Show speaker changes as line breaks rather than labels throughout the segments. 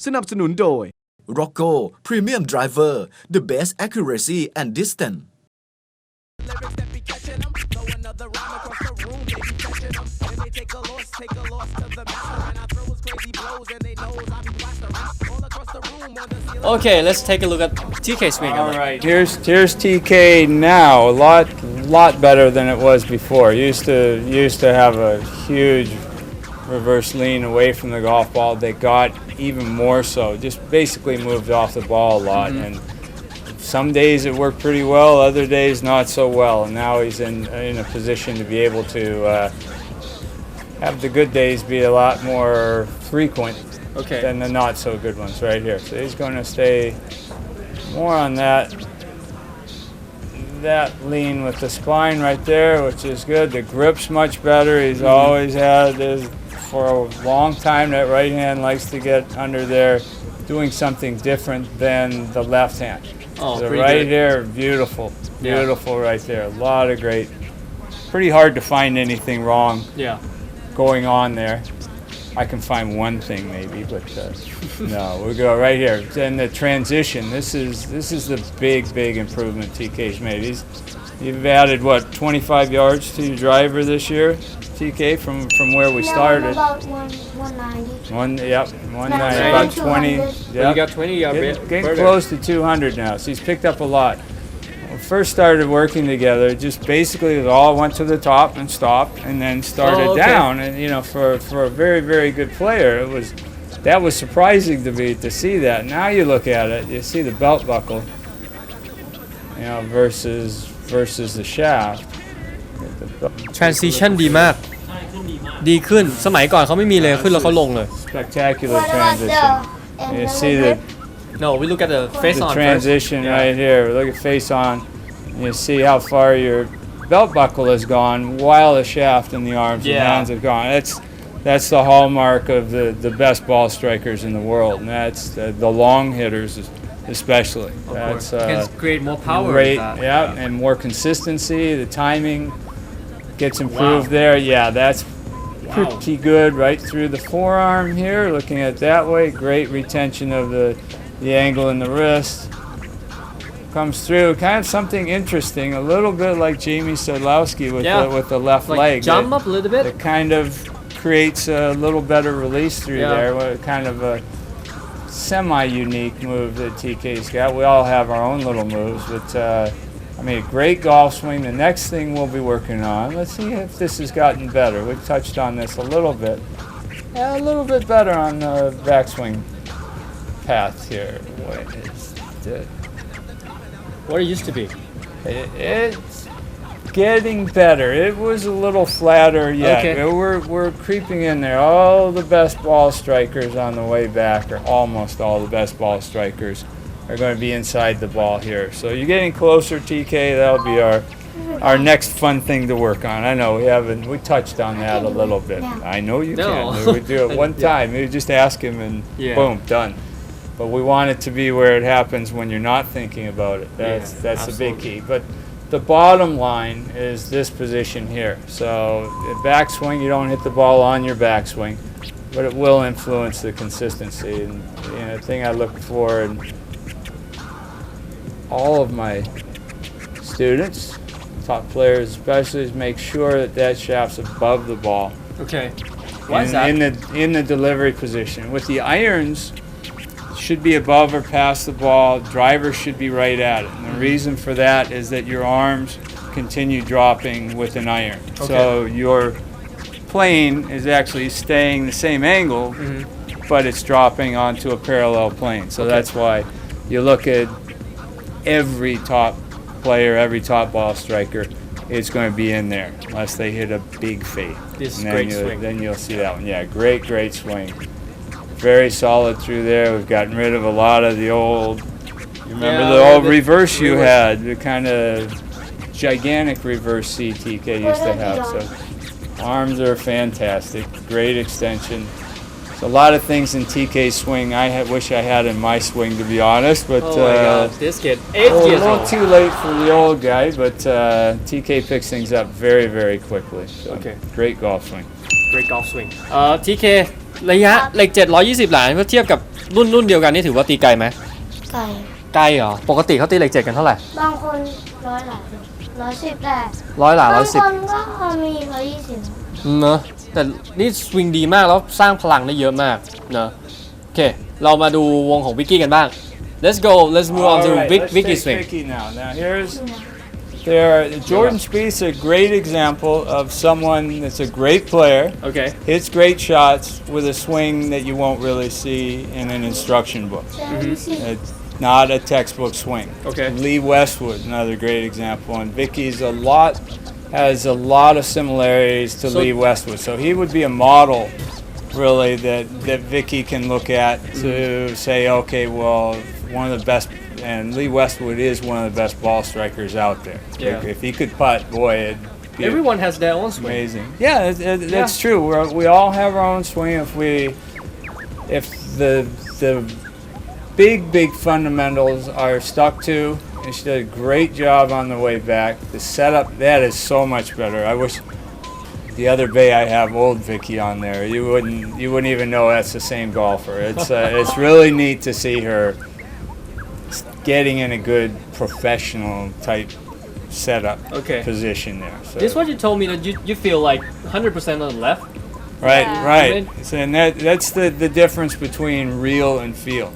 สนับสนุนโดย
Rocco Premium Driver the best accuracy and distance
Okay, let's take a look at TK swing.
All right, here's TK now. A lot better than it was before. Used to have a huge reverse lean away from the golf ball. They got even more so. Just basically moved off the ball a lot, and some days it worked pretty well. Other days not so well. And now he's in a position to be able to have the good days be a lot more frequent.
Okay.
Than the not so good ones right here. So he's going to stay more on that lean with the spine right there, which is good. The grip's much better. He's always had this for a long time. That right hand likes to get under there, doing something different than the left hand.
Oh,
so
pretty
right
good.
there, beautiful right there. A lot of great. Pretty hard to find anything wrong going on there. I can find one thing maybe, but no, we go right here. Then the transition. This is the big improvement TK's made. You've added what 25 yards to your driver this year, TK, from where we started.
About 190.
190. About 20.
Well, you got 20.
Getting close to 200 now. So he's picked up a lot. When we first started working together, just basically it all went to the top and stopped, and then started down. And for a very good player, that was surprising to me to see that. Now you look at it, you see the belt buckle, versus the shaft.
Transition ดีมาก ดีขึ้น สมัยก่อนเขาไม่มีเลย ขึ้นแล้วเขาลงเลย
Spectacular
What about
transition. You see the
No, we look at the face on
transition
first.
right here. Look at face on. You see how far your belt buckle has gone while the shaft and the arms and hands have gone. That's the hallmark of the best ball strikers in the world, and that's the long hitters especially. That's
Can create more power.
great,
with that.
and more consistency. The timing gets improved there. Yeah, that's pretty good right through the forearm here. Looking at it that way, great retention of the angle in the wrist. Comes through, kind of something interesting, a little bit like Jamie Sadlowski with the left
Like
leg.
jump up a little bit.
It kind of creates a little better release through there. Kind of a semi-unique move that TK's got. We all have our own little moves, but a great golf swing. The next thing we'll be working on, let's see if this has gotten better. We've touched on this a little bit. Yeah, a little bit better on the backswing path here. What is it?
What it used to be.
It's getting better. It was a little flatter yet.
Okay.
We're creeping in there. All the best ball strikers on the way back, or almost all the best ball strikers, are going to be inside the ball here. So you're getting closer, TK. That'll be our next fun thing to work on. I know we touched on that a little bit. I know you can. We do it one time. You just ask him and boom, done. But we want it to be where it happens when you're not thinking about it. That's the big key. But the bottom line is this position here. So the backswing, you don't hit the ball on your backswing, but it will influence the consistency. And the thing I look for in all of my students, top players especially, is make sure that shaft's above the ball.
Okay. Why is that?
In the delivery position. With the irons, should be above or past the ball. Driver should be right at it. And the reason for that is that your arms continue dropping with an iron.
Okay.
So your plane is actually staying the same angle, but it's dropping onto a parallel plane. So that's why you look at every top player, every top ball striker, it's going to be in there unless they hit a big fade.
This is great swing.
Then you'll see that one. Yeah, great swing. Very solid through there. We've gotten rid of a lot of the old. You remember the old reverse you had, the kind of gigantic reverse CTK used to have. So arms are fantastic. Great extension. So a lot of things in TK's swing I wish I had in my swing, to be honest. But
Oh my God, this kid, 8
a
years
little
old.
too late for the old guy, but TK picks things up very quickly. So
Okay.
Great golf swing.
Great golf swing. TK ระยะเหล็ก720หลาเมื่อเทียบกับรุ่นเดียวกันนี่ถือว่าตีไกลไหม
ไก่
ไกลเหรอปกติเขาตีเหล็ก7กันเท่าไหร่
บางคน100 หลา110แต่
100หลา
บางคน
110
ก็มี120
เนอะแต่นี่สวิงดีมากแล้วสร้างพลังได้เยอะมากเนอะโอเคเรามาดูวงของวิกกี้กันบ้าง let's move on to
All right, let's
Vicky
take
swing
Vicky now. Jordan Spieth's a great example of someone that's a great player,
okay
hits great shots with a swing that you won't really see in an instruction book. It's not a textbook swing.
Okay.
Lee Westwood, another great example, and Vicky's has a lot of similarities to
So-
Lee Westwood. So he would be a model, really, that Vicky can look at to say, okay, well, one of the best, and Lee Westwood is one of the best ball strikers out there.
Yeah.
If he could putt, boy, it'd be
everyone has their own swing
amazing. Yeah, that's true. We all have our own swing. If the big fundamentals are stuck to, and she did a great job on the way back. The setup, that is so much better. I wish the other day I have old Vicky on there. You wouldn't even know that's the same golfer. It's really neat to see her getting in a good professional type setup
Okay.
position there. So.
this what you told me that you feel like 100% on the left
Right,
Yeah.
right. So, and that's the difference between real and feel.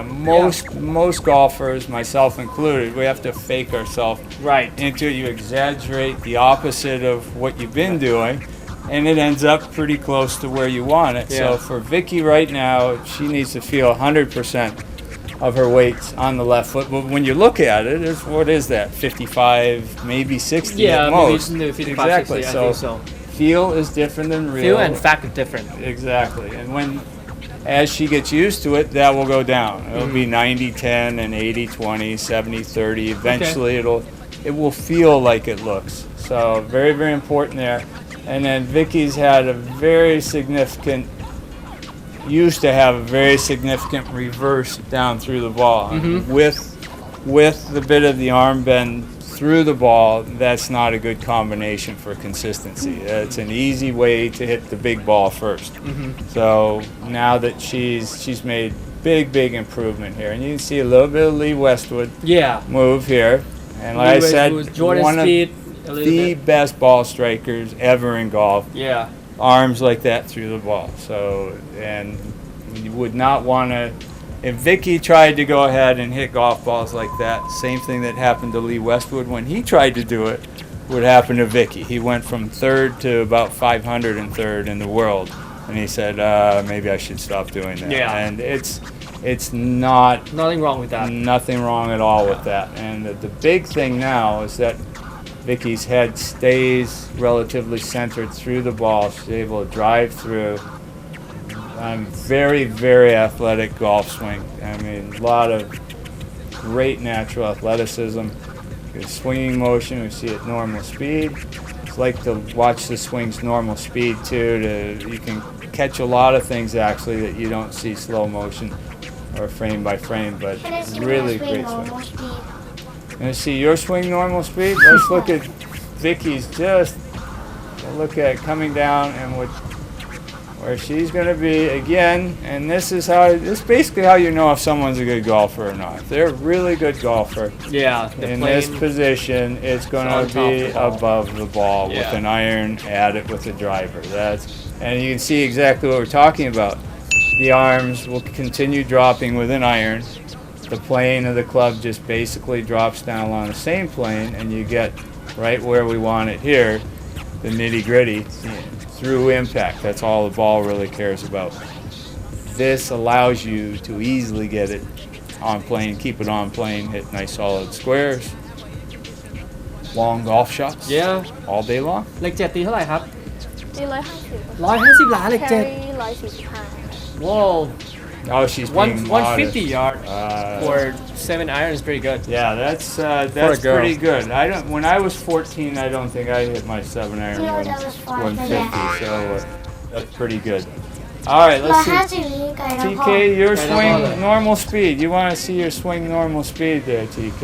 Most golfers, myself included, we have to fake ourselves
right
into it. You exaggerate the opposite of what you've been doing, and it ends up pretty close to where you want it. So
Yeah.
for Vicky right now, she needs to feel 100% of her weight on the left foot. But when you look at it, what is that? 55, maybe 60
yeah
at
maybe
most.
55
Exactly.
60 I
So
think so
feel is different than real.
feel and fact is different
Exactly. And as she gets used to it, that will go down. It'll be 90-10 and 80-20, 70-30. Eventually it will feel like it looks. So very, very important there. And then Vicky's had used to have a very significant reverse down through the ball. With the bit of the arm bend through the ball, that's not a good combination for consistency. It's an easy way to hit the big ball first. So now that she's made big improvement here, and you can see a little bit of Lee Westwood
yeah
move here, and like I said,
Jordan
one of
Spieth a little
the
bit
best ball strikers ever in golf.
yeah
Arms like that through the ball. So, and you would not want to. If Vicky tried to go ahead and hit golf balls like that, same thing that happened to Lee Westwood when he tried to do it would happen to Vicky. He went from third to about 503rd in the world, and he said, maybe I should stop doing that.
Yeah.
And it's not
nothing wrong with that
nothing wrong at all with that. And the big thing now is that Vicky's head stays relatively centered through the ball. She's able to drive through. Very athletic golf swing. I mean, a lot of great natural athleticism. The swinging motion, we see at normal speed. It's like to watch the swing's normal speed too. You can catch a lot of things actually that you don't see slow motion or frame by frame, but
Can I see
really
my
great
swing
swing.
normal speed?
And see your swing normal speed. Let's look at Vicky's. Just look at coming down and where she's going to be again. And this is basically how you know if someone's a good golfer or not. If they're a really good golfer
yeah the
in
plane
this position, it's going
on
to
top
be
of the ball.
above the ball with
Yeah.
an iron, add it with a driver. And you can see exactly what we're talking about. The arms will continue dropping with an iron. The plane of the club just basically drops down on the same plane, and you get right where we want it here, the nitty-gritty, through impact. That's all the ball really cares about. This allows you to easily get it on plane, keep it on plane, hit nice solid squares, long golf shots
yeah
all day long.
เหล็ก7ตีเท่าไหร่ครับ
ตี150
150หลาเหล็ก
แครี่145
whoa
Oh, she's being
150
modest.
yard for 7 iron is pretty good
Yeah, that's
girl.
pretty good. When I was 14, I don't think I hit my 7 iron
You know, that was fun,
150, so that's pretty good. All right, let's see.
150นี้ไกลแล้วพ่อ
TK, your
Right
swing
on it.
normal speed. You want to see your swing normal speed there, TK.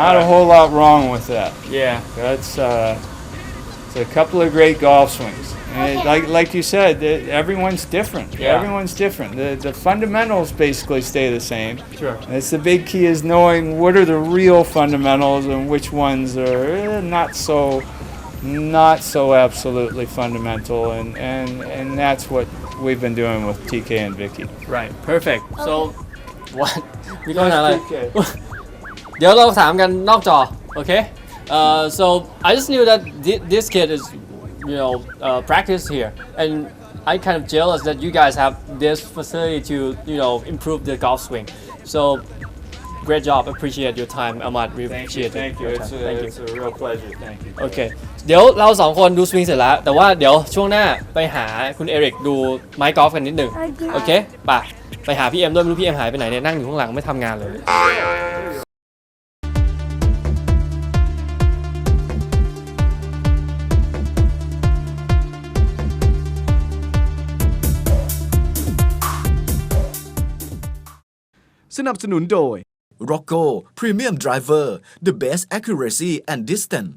Not a whole lot wrong with that.
yeah
It's a couple of great golf swings. And
Okay.
like you said, everyone's different.
Yeah.
Everyone's different. The fundamentals basically stay the same.
Sure.
It's the big key is knowing what are the real fundamentals and which ones are not so absolutely fundamental, and that's what we've been doing with TK and Vicky.
right perfect so what มีคำถามอะไร
TK.
เดี๋ยวเราถามกันนอกจอโอเค so I just knew that this kid is practice here and I kind of jealous that you guys have this facility to improve the golf swing so great job appreciate your time Ahmad we appreciate
Thank you.
your time.
It's a real pleasure. Thank you.
โอเคเดี๋ยวเราสองคนดูสวิงเสร็จแล้วแต่ว่าเดี๋ยวช่วงหน้าไปหาคุณเอริกดูไม้กอล์ฟกันนิดหนึ่งโอเคไปหาพี่เอ็มด้วยไม่รู้พี่เอ็มหายไปไหนเนี่ยนั่งอยู่ข้างหลังไม่ทำงานเลย
สนับสนุนโดย Rocco Premium Driver The Best Accuracy and Distance